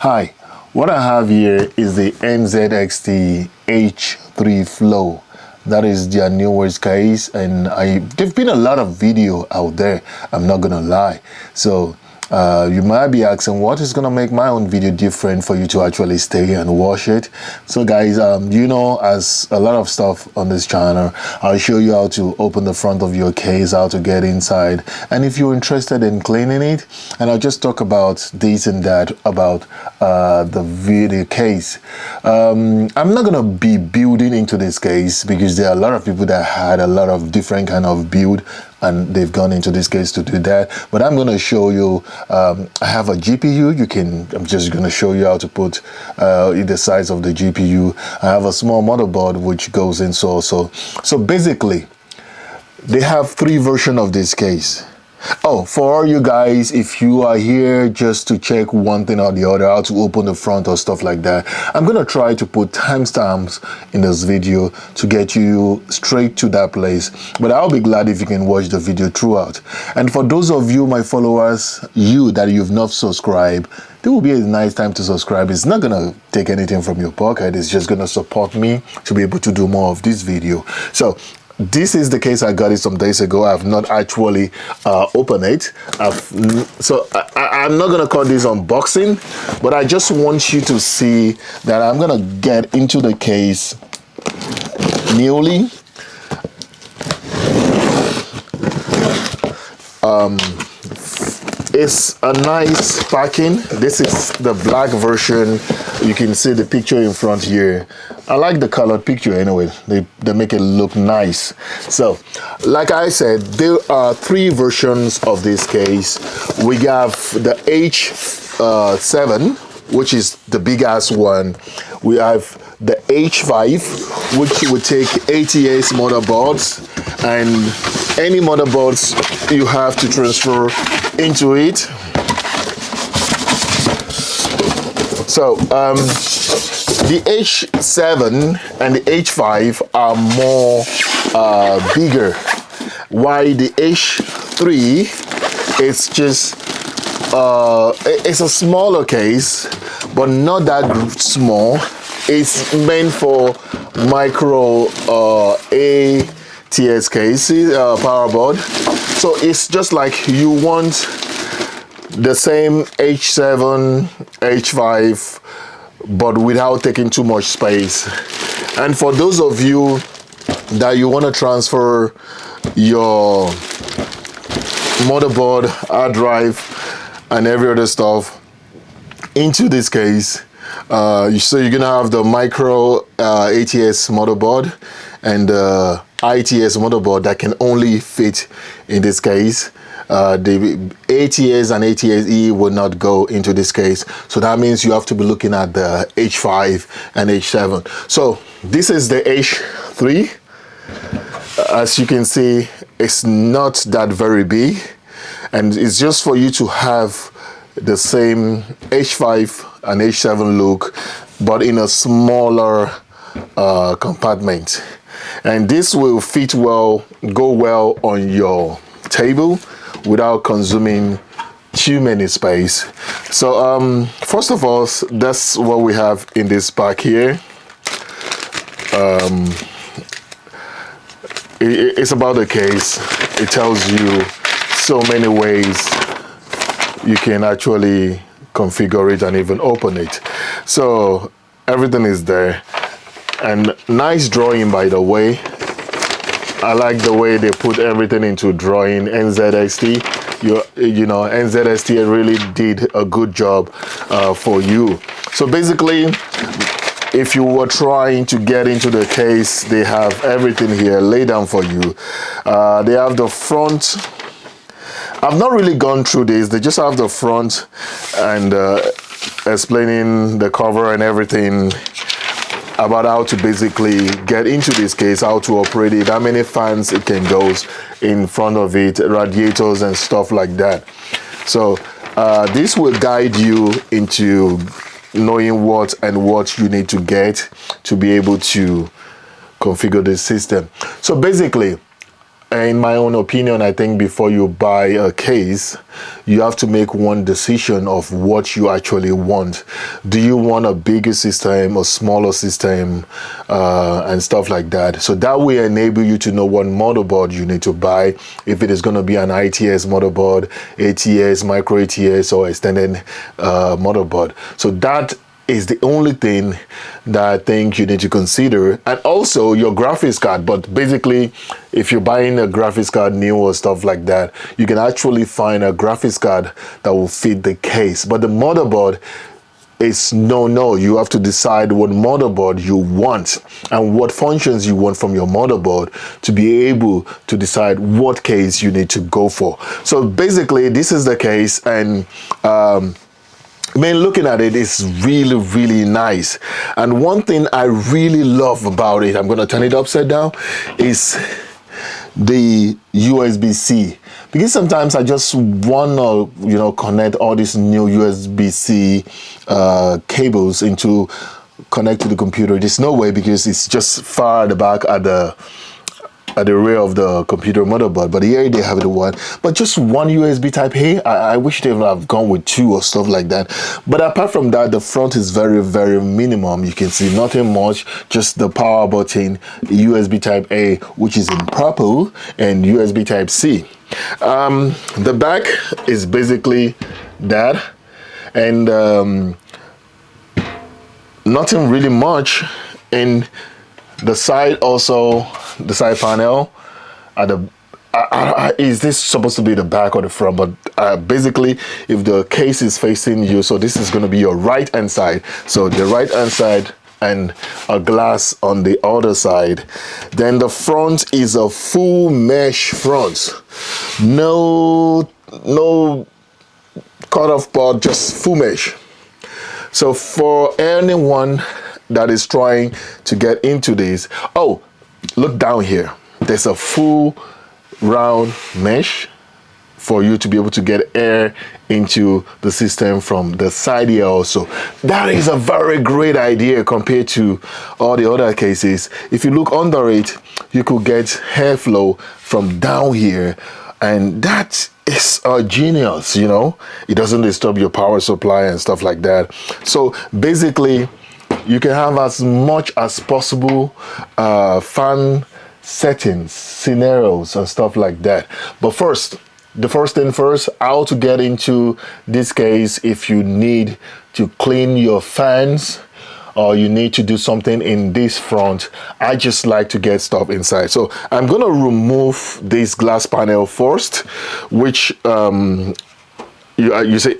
Hi, what I have here is the NZXT H3 Flow. That is their newest case, and there've been a lot of video out there, I'm not gonna lie. So you might be asking, what is gonna make my own video different for you to actually stay and watch it? So guys, you know, as a lot of stuff on this channel, I'll show you how to open the front of your case, how to get inside, and if you're interested in cleaning it, and I'll just talk about this and that about the video case. I'm not gonna be building into this case because there are a lot of people that had a lot of different kind of build and they've gone into this case to do that, but I'm going to show you. I have a GPU. I'm just going to show you how to put the size of the GPU. I have a small motherboard which goes in so basically they have 3 versions of this case. Oh, for all you guys, if you are here just to check one thing or the other, how to open the front or stuff like that, I'm gonna try to put timestamps in this video to get you straight to that place, but I'll be glad if you can watch the video throughout. And for those of you, my followers, you've not subscribed, there will be a nice time to subscribe. It's not gonna take anything from your pocket, it's just gonna support me to be able to do more of this video. So this is the case. I got it some days ago. I've not actually opened it. I'm not gonna call this unboxing, but I just want you to see that I'm gonna get into the case newly. It's a nice packing. This is the black version. You can see the picture in front here. I like the colored picture anyway. They make it look nice. So, like I said, there are 3 versions of this case. We have the H7, which is the big ass one. We have the H5, which would take ATX motherboards, and any motherboards you have to transfer into it. So the H7 and the H5 are more bigger, while the H3 is just it's a smaller case, but not that small. It's meant for micro ATX cases, power board. So it's just like you want the same H7, H5, but without taking too much space. And for those of you that you want to transfer your motherboard, hard drive, and every other stuff into this case, so you're gonna have the micro ATX motherboard and the ITX motherboard that can only fit in this case. The ATX and ATX-E will not go into this case, so that means you have to be looking at the H5 and H7. So this is the H3. As you can see, it's not that very big, and it's just for you to have the same H5 and H7 look, but in a smaller compartment. And this will fit well, go well on your table without consuming too many space. So first of all, that's what we have in this pack here. It's about the case. It tells you so many ways you can actually configure it and even open it. So everything is there, and nice drawing, by the way. I like the way they put everything into drawing. NZXT, you know, NZXT really did a good job for you. So basically, if you were trying to get into the case, they have everything here laid down for you. They have the front. I've not really gone through this. They just have the front and explaining the cover and everything about how to basically get into this case, how to operate it, how many fans it can go in front of it, radiators and stuff like that. So this will guide you into knowing what you need to get to be able to configure this system. So basically, in my own opinion, I think before you buy a case, you have to make one decision of what you actually want. Do you want a bigger system or smaller system, and stuff like that? So that will enable you to know what motherboard you need to buy, if it is going to be an ITS motherboard, ATS, micro ATS, or extended motherboard. So that is the only thing that I think you need to consider, and also your graphics card. But basically, if you're buying a graphics card new or stuff like that, you can actually find a graphics card that will fit the case. But the motherboard is no, you have to decide what motherboard you want and what functions you want from your motherboard to be able to decide what case you need to go for. So basically, this is the case, and I mean, looking at it is really nice. And one thing I really love about it, I'm going to turn it upside down, is the USB-C. Because sometimes I just want to, you know, connect all these new USB-C cables into connect to the computer. There's no way, because it's just far at the back at the rear of the computer motherboard. But here they have the one, but just one USB type A. I wish they would have gone with two or stuff like that. But apart from that, the front is very minimum. You can see nothing much, just the power button, USB type A, which is in purple, and USB type C. The back is basically that, and nothing really much. And the side also, the side panel at the is this supposed to be the back or the front? But basically, if the case is facing you, so this is going to be your right hand side, so the right hand side and a glass on the other side. Then the front is a full mesh front, no cut off part, just full mesh. So for anyone that is trying to get into this, oh, look down here, there's a full round mesh for you to be able to get air into the system from the side here also. That is a very great idea compared to all the other cases. If you look under it, you could get airflow from down here, and that is a genius, you know. It doesn't disturb your power supply and stuff like that. So basically, you can have as much as possible fan settings, scenarios, and stuff like that. But first, the first thing first, how to get into this case. If you need to clean your fans, or you need to do something in this front, I just like to get stuff inside. So I'm gonna remove this glass panel first, which you say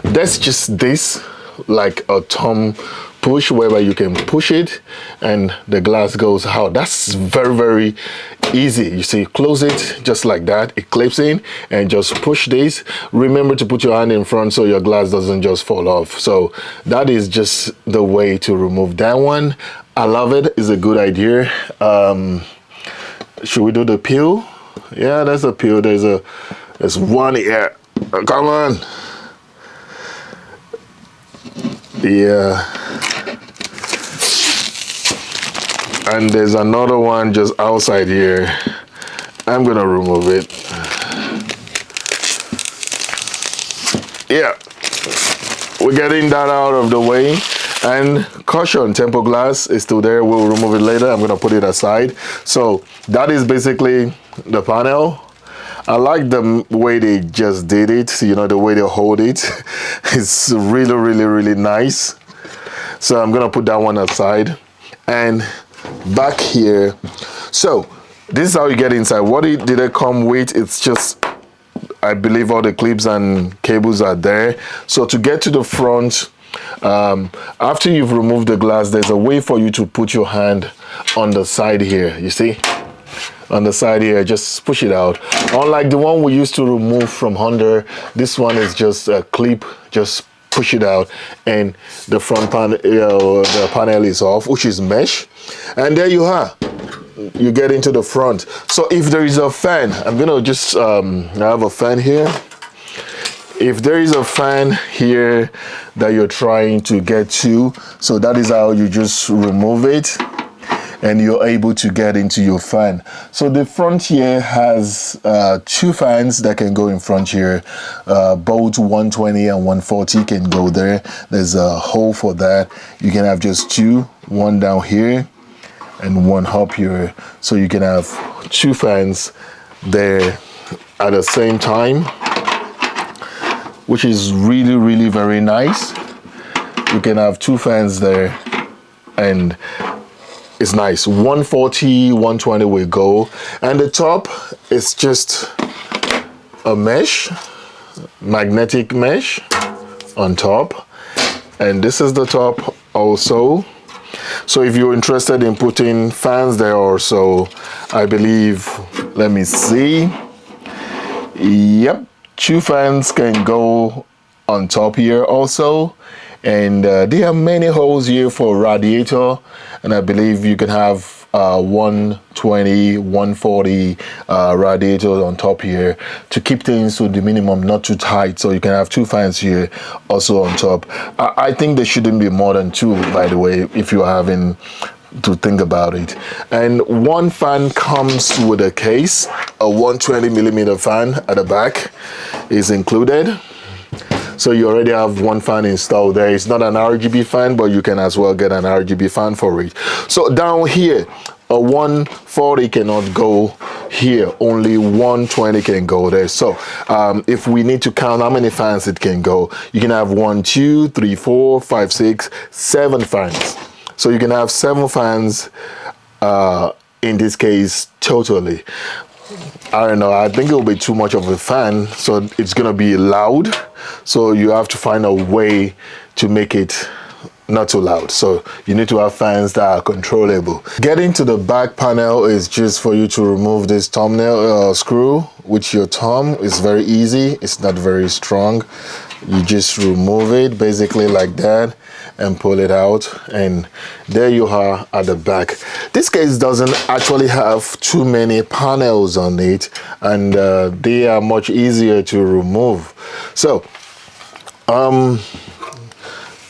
that's just this, like a thumb push, whereby you can push it and the glass goes out. That's very easy. You see, close it just like that, it clips in, and just push this. Remember to put your hand in front so your glass doesn't just fall off. So that is just the way to remove that one. I love it. It's a good idea. Should we do the peel? Yeah, there's a peel. There's one here. Come on. Yeah, and there's another one just outside here. I'm gonna remove it. Yeah, we're getting that out of the way. And caution, tempered glass is still there. We'll remove it later. I'm gonna put it aside. So that is basically the panel. I like the way they just did it, you know, the way they hold it. It's really nice. So I'm gonna put that one aside. And back here, so this is how you get inside. What did it come with? It's just, I believe all the clips and cables are there. So to get to the front, after you've removed the glass, there's a way for you to put your hand on the side here, you see? On the side here, just push it out. Unlike the one we used to remove from under, this one is just a clip, just push it out, and the front panel, the panel is off, which is mesh. And there you are, you get into the front. So if there is a fan, I'm gonna just I have a fan here. If there is a fan here that you're trying to get to, so that is how you just remove it. and you're able to get into your fan. So the front here has 2 fans that can go in front here. Both 120 and 140 can go there. There's a hole for that. You can have just 2, one down here and one up here. So you can have 2 fans there at the same time, which is really very nice. You can have 2 fans there and it's nice. 140, 120 will go. And the top is just a mesh, magnetic mesh on top. And this is the top also. So if you're interested in putting fans there also, I believe, let me see. Yep, 2 fans can go on top here also. And there are many holes here for radiator, and I believe you can have 120, 140 radiator on top here to keep things to the minimum, not too tight. So you can have 2 fans here also on top. I think there shouldn't be more than 2, by the way, if you're having to think about it. And 1 fan comes with a case. A 120mm fan at the back is included. So you already have 1 fan installed there. It's not an RGB fan, but you can as well get an RGB fan for it. So down here, a 140 cannot go here. Only 120 can go there. So if we need to count how many fans it can go, you can have 1, 2, 3, 4, 5, 6, 7 fans. So you can have 7 fans in this case totally. I don't know, I think it will be too much of a fan, so it's gonna be loud. So you have to find a way to make it not too loud. So you need to have fans that are controllable. Getting to the back panel is just for you to remove this thumbnail screw with your thumb. It's very easy, it's not very strong. You just remove it basically like that and pull it out, and there you are at the back. This case doesn't actually have too many panels on it, and they are much easier to remove. So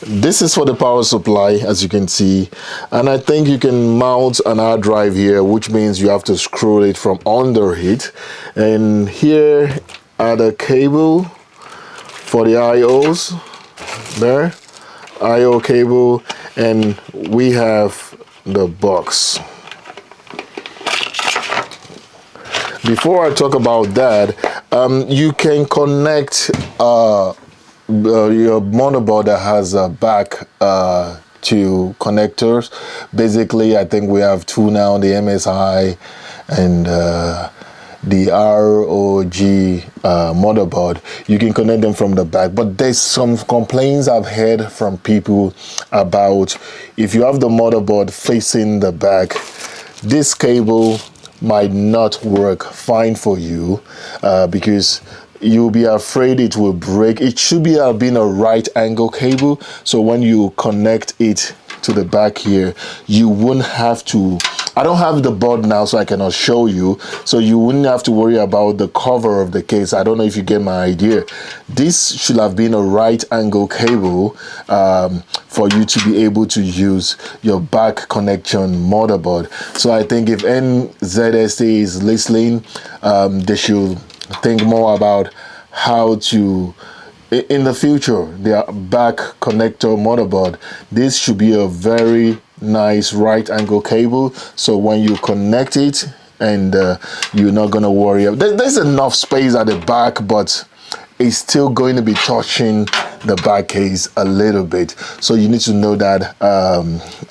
this is for the power supply, as you can see, and I think you can mount an hard drive here, which means you have to screw it from under it. And here are the cable for the IOs there, IO cable, and we have the box. Before I talk about that, you can connect your motherboard that has a back to connectors. Basically, I think we have 2 now, the MSI and the ROG motherboard. You can connect them from the back, but there's some complaints I've heard from people about if you have the motherboard facing the back, this cable might not work fine for you because you'll be afraid it will break. It should be being a right angle cable, so when you connect it to the back here, you wouldn't have to, I don't have the board now so I cannot show you, so you wouldn't have to worry about the cover of the case. I don't know if you get my idea. This should have been a right angle cable for you to be able to use your back connection motherboard. So I think if NZXT is listening, they should think more about how to, in the future, their back connector motherboard, this should be a very nice right angle cable, so when you connect it, and you're not gonna worry. There's enough space at the back, but it's still going to be touching the back case a little bit, so you need to know that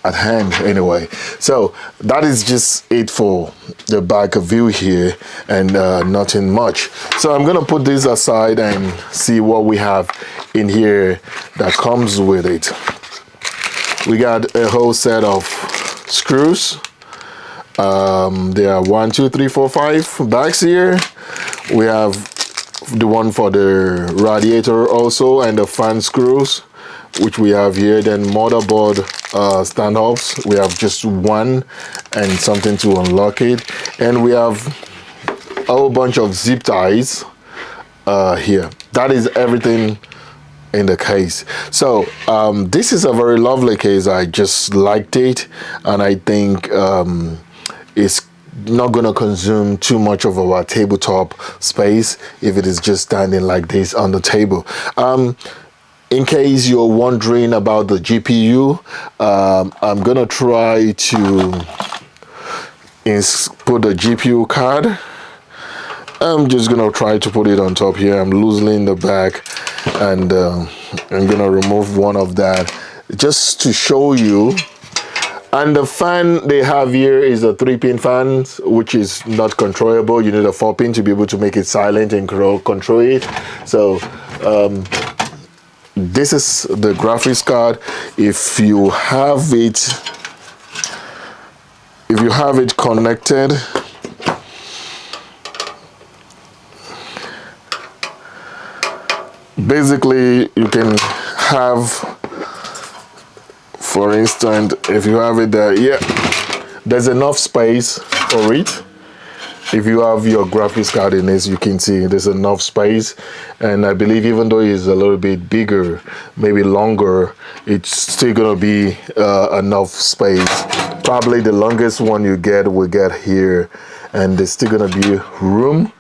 at hand anyway. So that is just it for the back view here, and nothing much. So I'm gonna put this aside and see what we have in here that comes with it. We got a whole set of screws. There are 1, 2, 3, 4, 5 backs here. We have the one for the radiator also, and the fan screws, which we have here. Then motherboard standoffs, we have just one and something to unlock it, and we have a whole bunch of zip ties here. That is everything in the case. So this is a very lovely case. I just liked it, and I think it's not going to consume too much of our tabletop space if it is just standing like this on the table. In case you're wondering about the GPU, I'm gonna try to put the GPU card. I'm just gonna try to put it on top here. I'm loosening the back, and I'm gonna remove one of that just to show you. And the fan they have here is a 3-pin fan, which is not controllable. You need a 4-pin to be able to make it silent and control it. So this is the graphics card. If you have it connected, basically you can have, for instance, if you have it there, yeah, there's enough space for it. If you have your graphics card in this, you can see there's enough space. And I believe even though it's a little bit bigger, maybe longer, it's still gonna be enough space. Probably the longest one you get will get here, and there's still gonna be room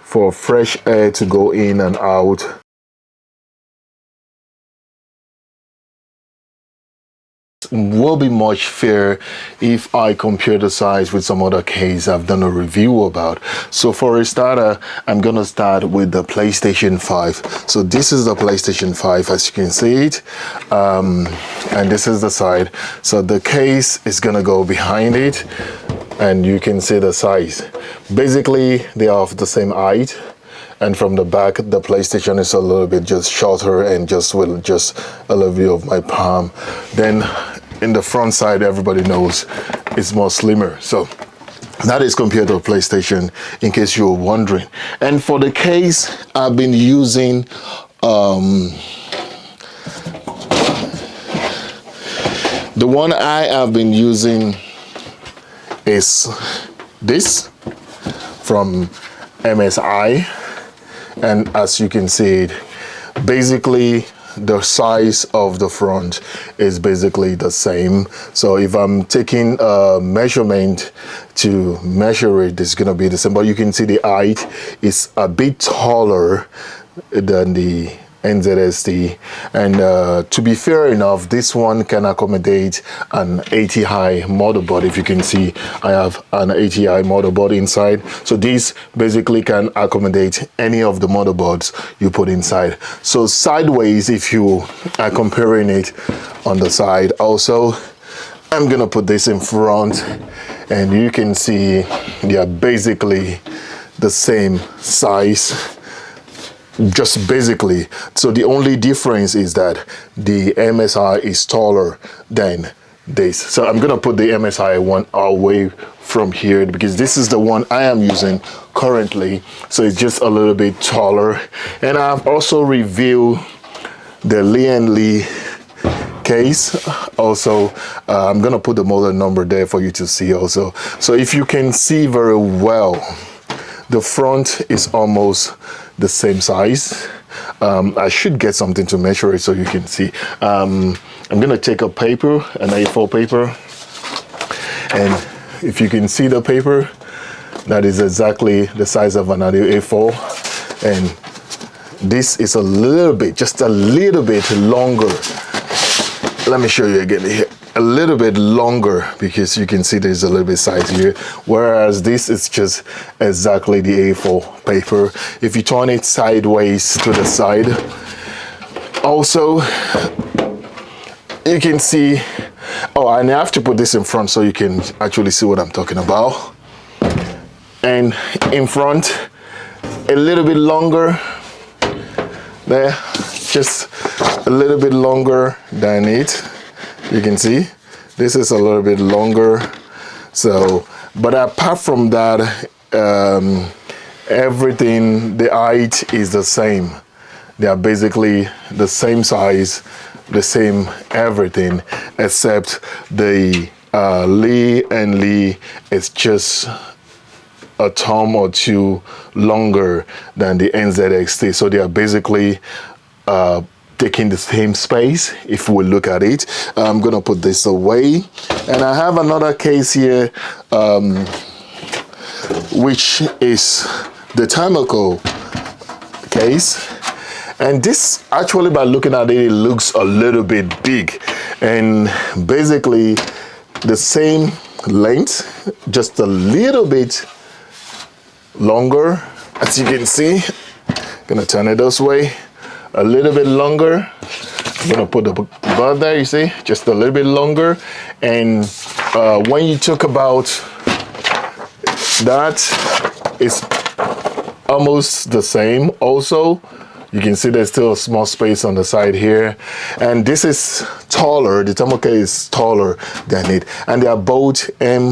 for fresh air to go in and out. Will be much fairer if I compare the size with some other case I've done a review about. So for a starter, I'm gonna start with the PlayStation 5. So this is the PlayStation 5, as you can see it, and this is the side. So the case is gonna go behind it, and you can see the size. Basically, they are of the same height. And from the back, the PlayStation is a little bit just shorter and just with just a little view of my palm. Then in the front side, everybody knows it's more slimmer. So that is compared to a PlayStation, in case you're wondering. And for the case, I've been using the one I have been using is this from MSI. And as you can see it, basically the size of the front is basically the same. So if I'm taking a measurement to measure it, it's gonna be the same. But you can see the height is a bit taller than the NZXT, and to be fair enough, this one can accommodate an ATI motherboard. If you can see, I have an ATI motherboard inside, so this basically can accommodate any of the motherboards you put inside. So sideways, if you are comparing it on the side also, I'm gonna put this in front, and you can see they are basically the same size, just basically. So the only difference is that the MSI is taller than this. So I'm gonna put the MSI one away from here, because this is the one I am using currently, so it's just a little bit taller. And I've also reviewed the Lee case also. I'm gonna put the model number there for you to see also. So if you can see very well, the front is almost the same size. I should get something to measure it so you can see. I'm gonna take a paper, an A4 paper, and if you can see the paper, that is exactly the size of another A4. And this is a little bit, just a little bit longer. Let me show you again here. A little bit longer, because you can see there's a little bit size here, whereas this is just exactly the A4 paper. If you turn it sideways to the side also, you can see, oh, and I have to put this in front so you can actually see what I'm talking about. And in front, a little bit longer there, just a little bit longer than it. You can see this is a little bit longer. So, but apart from that, everything, the height is the same. They are basically the same size, the same everything, except the Lee is just a thumb or two longer than the NZXT. So they are basically taking the same space. If we look at it, I'm gonna put this away, and I have another case here, which is the Tamaco case. And this, actually, by looking at it, it looks a little bit big, and basically the same length, just a little bit longer, as you can see. Gonna turn it this way, a little bit longer. I'm gonna put the bud there, you see, just a little bit longer. And when you talk about that, it's almost the same also. You can see there's still a small space on the side here, and this is taller. The Tamaco is taller than it, and they are both M-ATX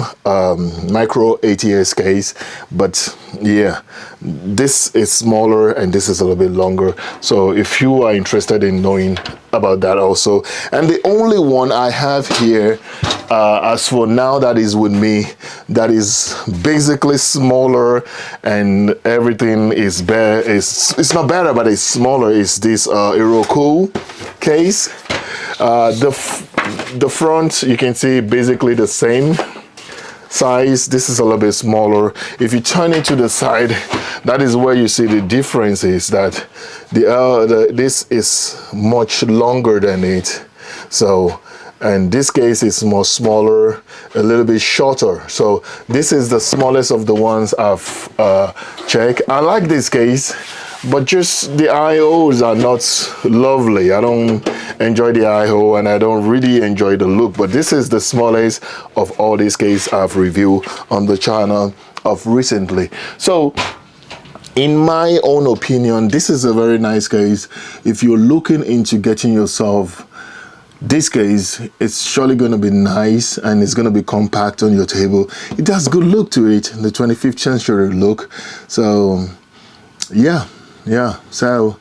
case, but yeah, this is smaller and this is a little bit longer. So if you are interested in knowing about that also. And the only one I have here, as for now, that is with me, that is basically smaller and everything is better, it's not better, but it's smaller, is this Heroku case. The front, you can see basically the same size. This is a little bit smaller. If you turn it to the side, that is where you see the difference, is that this is much longer than it. So, and this case is more smaller, a little bit shorter. So this is the smallest of the ones I've checked. I like this case, but just the IOs are not lovely. I don't enjoy the IO, and I don't really enjoy the look. But this is the smallest of all these cases I've reviewed on the channel of recently. So in my own opinion, this is a very nice case. If you're looking into getting yourself this case, it's surely going to be nice, and it's going to be compact on your table. It has good look to it, the 25th century look. So yeah. So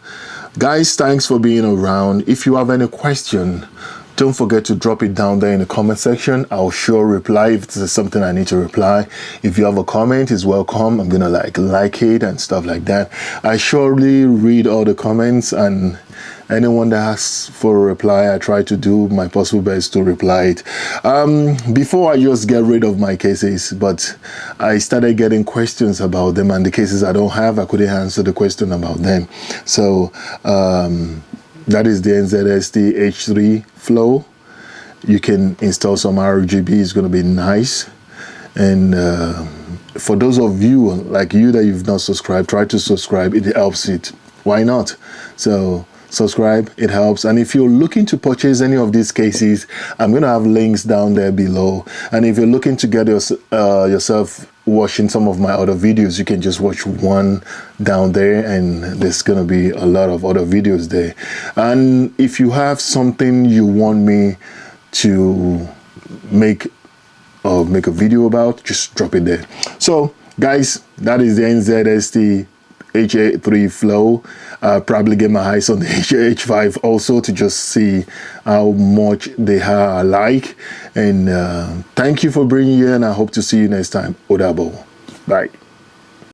guys, thanks for being around. If you have any question, don't forget to drop it down there in the comment section. I'll sure reply if there's something I need to reply. If you have a comment, it's welcome. I'm gonna like it and stuff like that. I surely read all the comments, and anyone that asks for a reply, I try to do my possible best to reply it. Before I just get rid of my cases, but I started getting questions about them, and the cases I don't have, I couldn't answer the question about them. So that is the NZXT H3 Flow. You can install some RGB, it's going to be nice. And for those of you like you that you've not subscribed, try to subscribe. It helps it. Why not? So subscribe, it helps. And if you're looking to purchase any of these cases, I'm going to have links down there below. And if you're looking to get yourself watching some of my other videos, you can just watch one down there, and there's going to be a lot of other videos there. And if you have something you want me to make a video about, just drop it there. So guys, that is the NZXT H3 Flow. Probably get my eyes on the H5 also, to just see how much they are alike. And thank you for bringing you, and I hope to see you next time. Odabo. Bye.